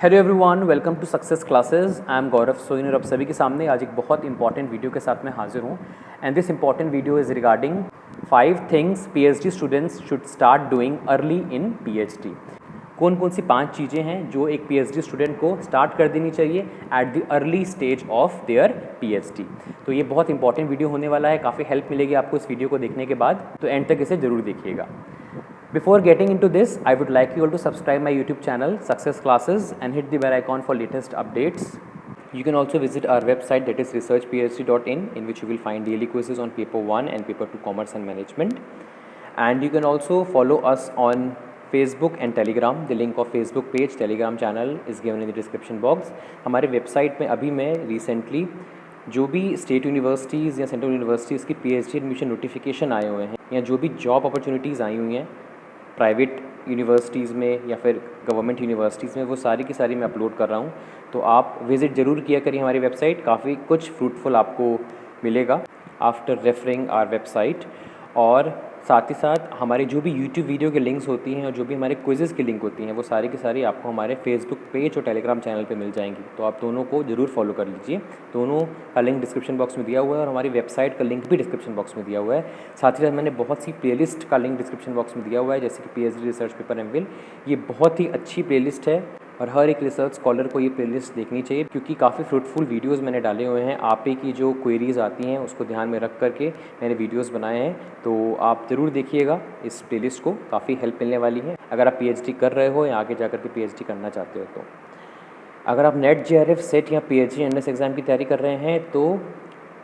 Hello everyone, welcome to success classes. I am Gaurav Soin और आप सभी के सामने आज एक बहुत इंपॉर्टेंट वीडियो के साथ मैं हाजिर हूँ। And this important video is regarding 5 things PhD students should start doing early in PhD. कौन कौन सी 5 चीज़ें हैं जो एक पीएचडी स्टूडेंट को स्टार्ट कर देनी चाहिए at the early stage of their PhD. तो ये बहुत इंपॉर्टेंट वीडियो होने वाला है, काफ़ी हेल्प मिलेगी आपको इस वीडियो को देखने के बाद, तो एंड तक इसे ज़रूर देखिएगा। Before getting into this, I would like you all to subscribe my YouTube channel Success Classes and hit the bell icon for latest updates. You can also visit our website, that is researchphd.in, in which you will find daily quizzes on paper 1 and paper 2 commerce and management. And you can also follow us on Facebook and Telegram. The link of Facebook page, Telegram channel is given in the description box. हमारे website में अभी मैं recently जो भी state universities या central universities की PhD admission notification आए हुए हैं या जो भी जॉब अपॉर्चुनिटीज़ आई हुई हैं प्राइवेट यूनिवर्सिटीज़ में या फिर गवर्नमेंट यूनिवर्सिटीज़ में, वो सारी की सारी मैं अपलोड कर रहा हूँ। तो आप विज़िट ज़रूर किया करिए हमारी वेबसाइट, काफ़ी कुछ फ्रूटफुल आपको मिलेगा आफ्टर रेफरिंग आवर वेबसाइट। और साथ ही साथ हमारे जो भी यूट्यूब वीडियो के लिंक्स होती हैं और जो भी हमारे क्विज़ेस की लिंक होती हैं वो सारी की सारी आपको हमारे फेसबुक पेज और टेलीग्राम चैनल पे मिल जाएंगी। तो आप दोनों को ज़रूर फॉलो कर लीजिए। दोनों का लिंक डिस्क्रिप्शन बॉक्स में दिया हुआ है और हमारी वेबसाइट का लिंक भी डिस्क्रिप्शन बॉक्स में दिया हुआ है। साथ ही साथ मैंने बहुत सी प्लेलिस्ट का लिंक डिस्क्रिप्शन बॉक्स में दिया हुआ है, जैसे कि पीएचडी रिसर्च पेपर एमफिल। ये बहुत ही अच्छी प्लेलिस्ट है और हर एक रिसर्च स्कॉलर को ये प्लेलिस्ट देखनी चाहिए, क्योंकि काफ़ी फ्रूटफुल वीडियोस मैंने डाले हुए हैं। आप ही की जो क्वेरीज़ आती हैं उसको ध्यान में रख करके मैंने वीडियोस बनाए हैं, तो आप ज़रूर देखिएगा इस प्लेलिस्ट को, काफ़ी हेल्प मिलने वाली है अगर आप पीएचडी कर रहे हो या आगे जाकर के पीएचडी करना चाहते हो। तो अगर आप नेट जेआरएफ सेट या पीएचडी एनएस एग्ज़ाम की तैयारी कर रहे हैं तो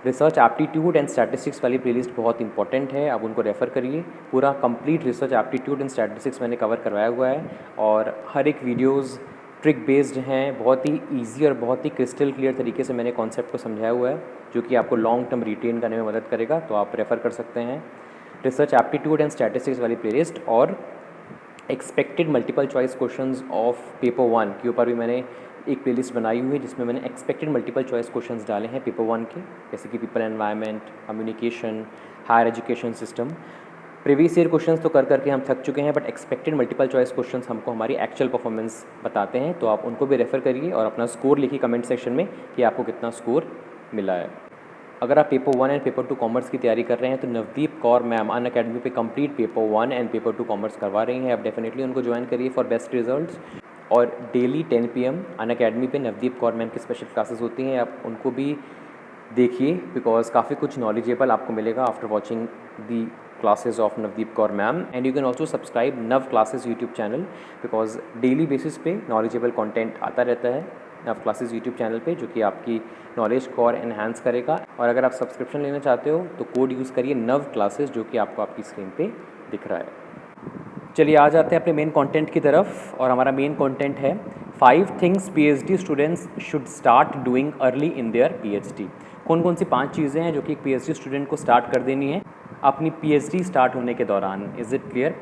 रिसर्च एप्टीट्यूड एंड स्टैटिस्टिक्स वाली प्लेलिस्ट बहुत इंपॉर्टेंट है, आप उनको रेफ़र करिए। पूरा complete research aptitude and statistics मैंने कवर करवाया हुआ है और हर एक वीडियोज़ ट्रिक बेस्ड हैं, बहुत ही ईजी और बहुत ही क्रिस्टल क्लियर तरीके से मैंने कॉन्सेप्ट को समझाया हुआ है, जो कि आपको लॉन्ग टर्म रिटेन करने में मदद करेगा। तो आप रेफ़र कर सकते हैं रिसर्च एप्टीट्यूड एंड स्टैटिस्टिक्स वाली प्लेलिस्ट। और expected multiple choice questions of paper 1 के ऊपर भी मैंने एक प्लेलिस्ट बनाई हुई है, जिसमें मैंने एक्सपेक्टेड मल्टीपल चॉइस क्वेश्चंस डाले हैं पेपर 1 के, जैसे कि people environment, communication, higher education system. Previous year questions तो कर करके हम थक चुके हैं, but expected multiple choice questions हमको हमारी एक्चुअल परफॉर्मेंस बताते हैं। तो आप उनको भी रेफ़र करिए और अपना स्कोर लिखिए कमेंट सेक्शन में कि आपको कितना स्कोर मिला है। अगर आप पेपर 1 एंड पेपर 2 कॉमर्स की तैयारी कर रहे हैं तो नवदीप कौर मैम अनअकैडमी पे complete paper 1 and paper 2 commerce करवा रही हैं। आप डेफिनेटली उनको ज्वाइन करिए फॉर बेस्ट रिजल्ट्स। और डेली 10 PM अनअकैडमी पे नवदीप कौर मैम की स्पेशल क्लासेस होती हैं, आप उनको भी देखिए, बिकॉज काफ़ी कुछ नॉलेजेबल आपको मिलेगा after watching the classes of Navdeep Kaur ma'am. And you can also subscribe Nav Classes YouTube channel, because daily basis पे नॉलेजेबल कंटेंट आता रहता है नव क्लासेस यूट्यूब चैनल पे, जो कि आपकी नॉलेज को और एनहांस करेगा। और अगर आप सब्सक्रिप्शन लेना चाहते हो तो कोड यूज़ करिए नव क्लासेस, जो कि आपको आपकी स्क्रीन पे दिख रहा है। चलिए आ जाते हैं अपने मेन कंटेंट की तरफ, और हमारा मेन कंटेंट है 5 things PhD students should start doing early in there PhD. कौन कौन सी 5 चीज़ें हैं जो कि एक पीएचडी स्टूडेंट को स्टार्ट कर देनी है अपनी पीएचडी स्टार्ट होने के दौरान। Is it clear?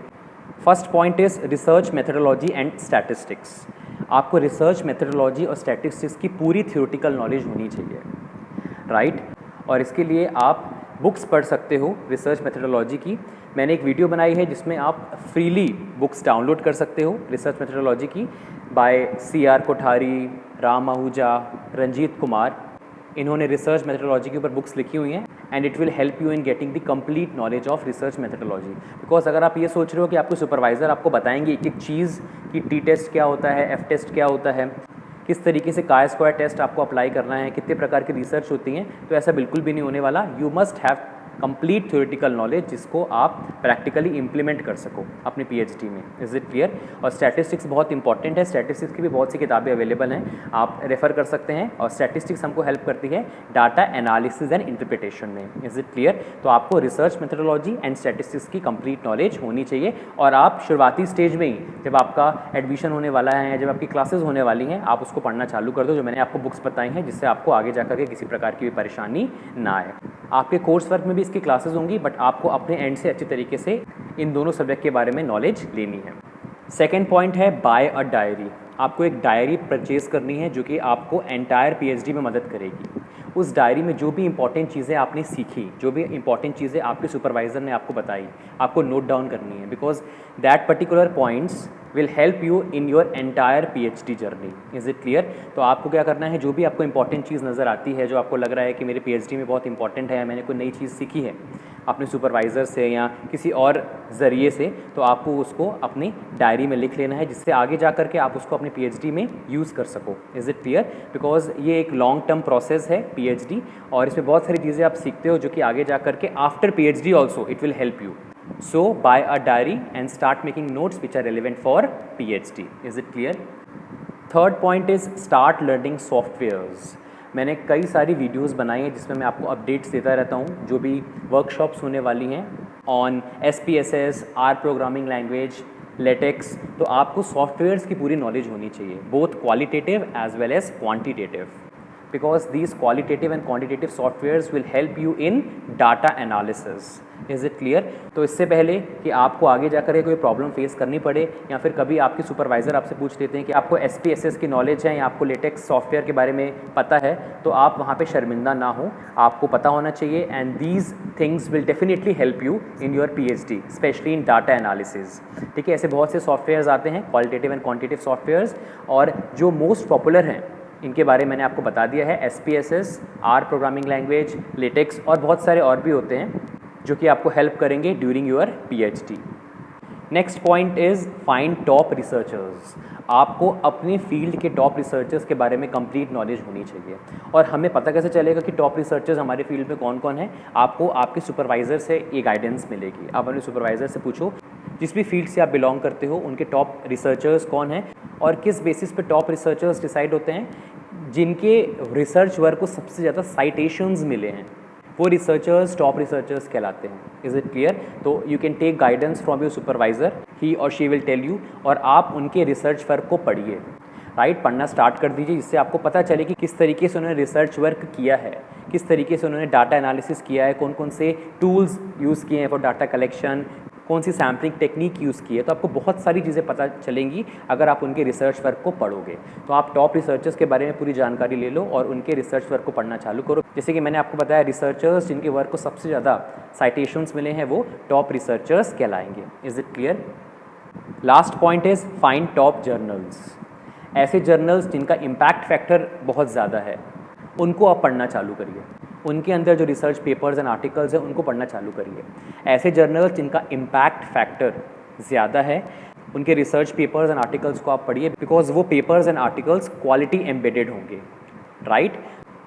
First point is research methodology and statistics. आपको रिसर्च मेथडोलॉजी और स्टैटिस्टिक्स की पूरी थ्योरेटिकल नॉलेज होनी चाहिए, राइट? और इसके लिए आप बुक्स पढ़ सकते हो रिसर्च मेथडोलॉजी की। मैंने एक वीडियो बनाई है जिसमें आप फ्रीली बुक्स डाउनलोड कर सकते हो रिसर्च मेथडोलॉजी की, बाय CR कोठारी, राम आहूजा, रंजीत कुमार। इन्होंने रिसर्च मेथडोलॉजी के ऊपर बुक्स लिखी हुई हैं and it will help you in getting the complete knowledge of research methodology. Because अगर आप ये सोच रहे हो कि आपको सुपरवाइज़र आपको बताएंगे एक एक चीज़ कि टी टेस्ट क्या होता है, F टेस्ट क्या होता है, किस तरीके से chi स्क्वायर टेस्ट आपको अप्लाई करना है, कितने प्रकार की रिसर्च होती हैं, तो ऐसा बिल्कुल भी नहीं होने वाला। You must have complete theoretical knowledge जिसको आप प्रैक्टिकली इम्प्लीमेंट कर सको अपने पीएचडी में। Is it clear? और स्टैटिस्टिक्स बहुत इंपॉर्टेंट है, स्टैटिस्टिक्स की भी बहुत सी किताबें अवेलेबल हैं, आप रेफ़र कर सकते हैं। और स्टैटिस्टिक्स हमको हेल्प करती है डाटा एनालिसिस एंड इंटरप्रिटेशन में। Is it clear? तो आपको रिसर्च मेथडोलॉजी एंड स्टैटिस्टिक्स की कंप्लीट नॉलेज होनी चाहिए। और आप शुरुआती स्टेज में ही, जब आपका एडमिशन होने वाला है या जब आपकी क्लासेज होने वाली हैं, आप उसको पढ़ना चालू कर दो, जो मैंने आपको बुक्स बताई हैं, जिससे आपको आगे जाकर के किसी प्रकार की भी परेशानी ना आए। आपके कोर्स वर्क में भी इसकी क्लासेस होंगी, बट आपको अपने एंड से अच्छी तरीके से इन दोनों सब्जेक्ट के बारे में नॉलेज लेनी है। सेकेंड पॉइंट है बाय अ डायरी। आपको एक डायरी परचेज़ करनी है जो कि आपको एंटायर पीएचडी में मदद करेगी। उस डायरी में जो भी इंपॉर्टेंट चीज़ें आपने सीखी, जो भी इंपॉर्टेंट चीज़ें आपके सुपरवाइज़र ने आपको बताई, आपको नोट डाउन करनी है, because that particular points will help you in your entire PhD journey. Is it clear? तो आपको क्या करना है, जो भी आपको इंपॉर्टेंट चीज़ नज़र आती है, जो आपको लग रहा है कि मेरे PhD में बहुत इंपॉर्टेंट है, मैंने कोई नई चीज़ सीखी है अपने सुपरवाइज़र से या किसी और ज़रिए से, तो आपको उसको अपनी डायरी में लिख लेना है, जिससे आगे जा कर के आप उसको अपनी PhD में यूज़ कर सको. Is it clear? बिकॉज ये एक लॉन्ग टर्म प्रोसेस है PhD, और इसमें बहुत सारी चीज़ें आप सीखते हो जो कि आगे जा कर के after PhD also it will help you. So buy a diary and start making notes which are relevant for PhD. Is it clear? Third point is start learning softwares. मैंने कई सारी वीडियोस बनाई हैं जिसमें मैं आपको अपडेट्स देता रहता हूँ, जो भी वर्कशॉप्स होने वाली हैं on SPSS, R programming language, LaTeX. तो आपको सॉफ्टवेयर्स की पूरी नॉलेज होनी चाहिए, both qualitative as well as quantitative, because these qualitative and quantitative softwares will help you in data analysis. Is it clear? तो इससे पहले कि आपको आगे जाकर कोई प्रॉब्लम फेस करनी पड़े, या फिर कभी आपके सुपरवाइज़र आपसे पूछ लेते हैं कि आपको SPSS की नॉलेज है या आपको लेटेक्स सॉफ्टवेयर के बारे में पता है, तो आप वहाँ पे शर्मिंदा ना हो, आपको पता होना चाहिए. And these things will definitely help you in your PhD, specially in data analysis. ठीक है, ऐसे बहुत से सॉफ्टवेयर्स आते हैं, क्वालिटेटिव एंड क्वांटिटेटिव सॉफ्टवेयर्स, और जो मोस्ट पॉपुलर हैं इनके बारे में मैंने आपको बता दिया है. SPSS, R programming language, latex, और बहुत सारे और भी होते हैं जो कि आपको हेल्प करेंगे during your PhD. Next point is find top researchers. आपको अपनी फील्ड के टॉप रिसर्चर्स के बारे में कंप्लीट नॉलेज होनी चाहिए. और हमें पता कैसे चलेगा कि टॉप रिसर्चर्स हमारे फील्ड में कौन कौन है? आपको आपके सुपरवाइज़र से ये गाइडेंस मिलेगी. आप अपने सुपरवाइज़र से पूछो जिस भी फील्ड से आप बिलोंग करते हो उनके टॉप रिसर्चर्स कौन हैं, और किस बेसिस पे टॉप रिसर्चर्स डिसाइड होते हैं. जिनके रिसर्च वर्क को सबसे ज़्यादा साइटेशंस मिले हैं, वो रिसर्चर्स टॉप रिसर्चर्स कहलाते हैं. Is it clear? तो you can take guidance from your supervisor, he और शी विल टेल यू, और आप उनके रिसर्च वर्क को पढ़िए. राइट, पढ़ना स्टार्ट कर दीजिए, जिससे आपको पता चले कि किस तरीके से उन्होंने रिसर्च वर्क किया है, किस तरीके से उन्होंने डाटा एनालिसिस किया है, कौन कौन से टूल्स यूज़ किए हैं फॉर डाटा कलेक्शन, कौन सी सैम्पलिंग टेक्निक यूज़ की है. तो आपको बहुत सारी चीज़ें पता चलेंगी अगर आप उनके रिसर्च वर्क को पढ़ोगे. तो आप टॉप रिसर्चर्स के बारे में पूरी जानकारी ले लो और उनके रिसर्च वर्क को पढ़ना चालू करो. जैसे कि मैंने आपको बताया, रिसर्चर्स जिनके वर्क को सबसे ज़्यादा साइटेशंस मिले हैं वो टॉप रिसर्चर्स कहलाएंगे. Is it clear? Last point is find top journals. ऐसे जर्नल्स जिनका इम्पैक्ट फैक्टर बहुत ज़्यादा है, उनको आप पढ़ना चालू करिए. उनके अंदर जो रिसर्च पेपर्स एंड आर्टिकल्स हैं उनको पढ़ना चालू करिए. ऐसे जर्नल्स जिनका इम्पैक्ट फैक्टर ज़्यादा है, उनके रिसर्च पेपर्स एंड आर्टिकल्स को आप पढ़िए, बिकॉज वो papers and articles quality embedded होंगे. राइट?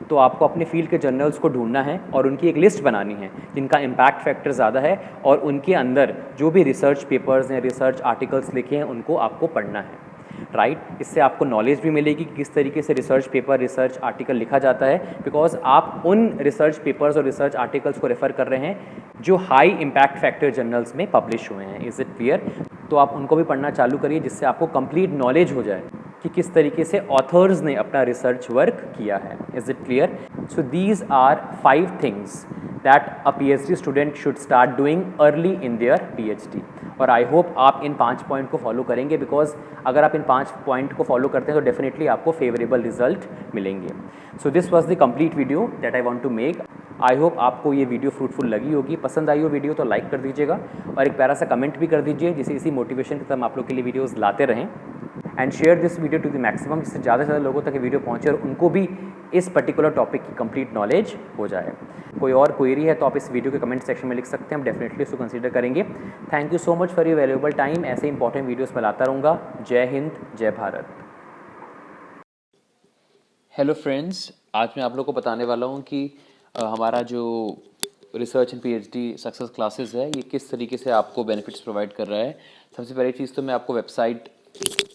तो आपको अपने फील्ड के जर्नल्स को ढूंढना है और उनकी एक लिस्ट बनानी है जिनका इम्पैक्ट फैक्टर ज़्यादा है, और उनके अंदर जो भी रिसर्च पेपर्स हैं, रिसर्च आर्टिकल्स लिखे हैं, उनको आपको पढ़ना है. राइट, इससे आपको नॉलेज भी मिलेगी कि किस तरीके से रिसर्च पेपर, रिसर्च आर्टिकल लिखा जाता है, बिकॉज आप उन रिसर्च पेपर्स और रिसर्च आर्टिकल्स को रेफ़र कर रहे हैं जो हाई इम्पैक्ट फैक्टर जर्नल्स में पब्लिश हुए हैं. Is it clear? तो आप उनको भी पढ़ना चालू करिए, जिससे आपको कंप्लीट नॉलेज हो जाए कि किस तरीके से ऑथर्स ने अपना रिसर्च वर्क किया है. Is it clear? So these are 5 things that a PhD student should start doing early in their PhD. और आई होप आप इन 5 पॉइंट को फॉलो करेंगे, बिकॉज अगर आप इन 5 पॉइंट को फॉलो करते हैं तो डेफिनेटली आपको फेवरेबल रिजल्ट मिलेंगे. So this was the complete video that I want to make. I hope आपको ये वीडियो फ्रूटफुल लगी होगी. पसंद आई हो वीडियो तो लाइक कर दीजिएगा, और एक प्यारा सा कमेंट भी कर दीजिए, जिससे इसी मोटिवेशन के साथ हम आप लोग के लिए वीडियोज़ लाते रहें. And share this video to the maximum, जिससे ज़्यादा से ज़्यादा लोगों तक ये वीडियो पहुँचे और उनको भी इस पर्टिकुलर टॉपिक की कंप्लीट नॉलेज हो जाए. कोई और क्वेरी है तो आप इस वीडियो के कमेंट सेक्शन में लिख सकते हैं, हम डेफिनेटली उसको कंसीडर करेंगे. Thank you so much for your valuable time. ऐसे इंपॉर्टेंट वीडियोस मैं लाता रहूँगा. जय हिंद, जय भारत. हेलो फ्रेंड्स, आज मैं आप लोग को बताने वाला हूँ कि हमारा जो research and PhD success classes है, ये किस तरीके से आपको बेनिफिट्स प्रोवाइड कर रहा है. सबसे पहली चीज़ तो मैं आपको वेबसाइट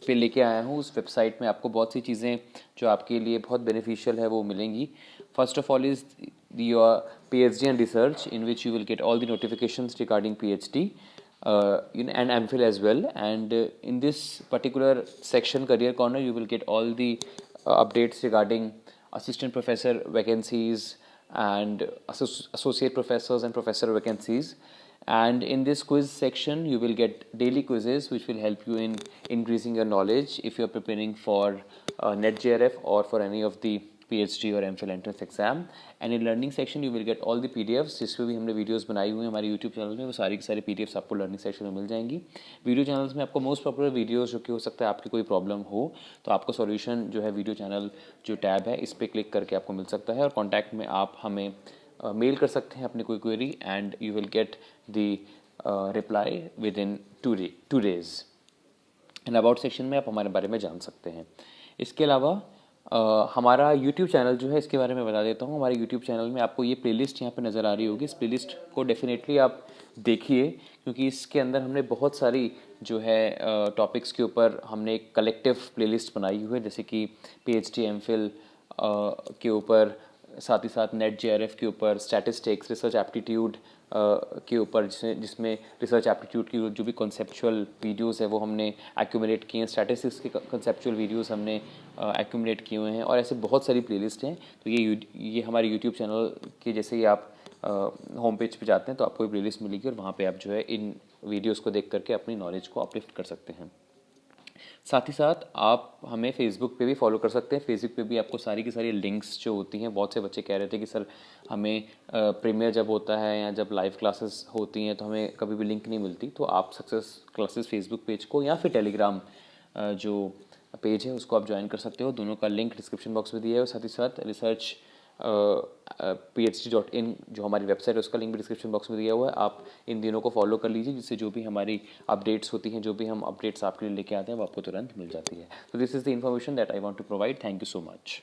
पे लेके आया हूँ. उस वेबसाइट में आपको बहुत सी चीज़ें जो आपके लिए बहुत बेनिफिशियल है वो मिलेंगी. First of all is your PhD and research, in which you will get all the notifications regarding PhD and MPhil as well. And in this particular section, Career Corner, you will get all the updates regarding assistant professor vacancies and associate professors and professor vacancies. And in this quiz section, you will get daily quizzes which will help you in increasing your knowledge if you're preparing for NetJRF or for any of the PhD और MPhil entrance exam. And in learning section you will get all the PDFs जिस पे भी हमने videos बनाई हुई हैं हमारे YouTube channel में, वो सारी की सारी PDFs आपको लर्निंग सेक्शन में मिल जाएंगी। वीडियो चैनल्स में आपको मोस्ट पॉपुलर वीडियोस जो कि हो सकता है आपकी कोई प्रॉब्लम हो तो आपको सॉल्यूशन जो है वीडियो चैनल जो टैब है इस पर क्लिक करके आपको मिल सकता है, और कॉन्टैक्ट में आप हमें मेल कर सकते हैं अपनी कोई query and you will get the reply with in 2 days। And about section में आप हमारे बारे में जान सकते हैं। इसके अलावा हमारा यूट्यूब चैनल जो है इसके बारे में बता देता हूँ। हमारे यूट्यूब चैनल में आपको ये प्लेलिस्ट यहाँ पे नज़र आ रही होगी, इस प्लेलिस्ट को डेफिनेटली आप देखिए क्योंकि इसके अंदर हमने बहुत सारी जो है टॉपिक्स के ऊपर हमने एक कलेक्टिव प्लेलिस्ट बनाई हुई है, जैसे कि PhD MPhil के ऊपर, साथ ही साथ नेट JRF के ऊपर, स्टैटिस्टिक्स, रिसर्च एप्टीट्यूड के ऊपर, जिसमें रिसर्च एप्टीट्यूड की जो भी कॉन्सेप्चुअल वीडियोस है वो हमने एक्यूमुलेट किए हैं, स्टैटिस्टिक्स के कॉन्सेप्चुअल वीडियोस हमने एक्यूमुलेट किए हुए हैं, और ऐसे बहुत सारी प्लेलिस्ट हैं। तो ये हमारे यूट्यूब चैनल के जैसे ही आप होम पेज पे जाते हैं तो आपको ये प्लेलिस्ट मिलेगी और वहाँ पे आप जो है इन वीडियोस को देख करके अपनी नॉलेज को अपलिफ्ट कर सकते हैं। साथ ही साथ आप हमें फेसबुक पे भी फॉलो कर सकते हैं। फेसबुक पे भी आपको सारी की सारी लिंक्स जो होती हैं, बहुत से बच्चे कह रहे थे कि सर हमें प्रीमियर जब होता है या जब लाइव क्लासेस होती हैं तो हमें कभी भी लिंक नहीं मिलती, तो आप सक्सेस क्लासेस फेसबुक पेज को या फिर टेलीग्राम जो पेज है उसको आप ज्वाइन कर सकते हो। दोनों का लिंक डिस्क्रिप्शन बॉक्स में दिया है, और साथ ही साथ रिसर्च phd.in जो हमारी वेबसाइट है उसका लिंक भी डिस्क्रिप्शन बॉक्स में दिया हुआ है। आप इन दिनों को फॉलो कर लीजिए, जिससे जो भी हमारी अपडेट्स होती हैं, जो भी हम अपडेट्स आपके लिए लेके आते हैं वो आपको तुरंत मिल जाती है। तो this is the information that I want to provide. Thank you so much.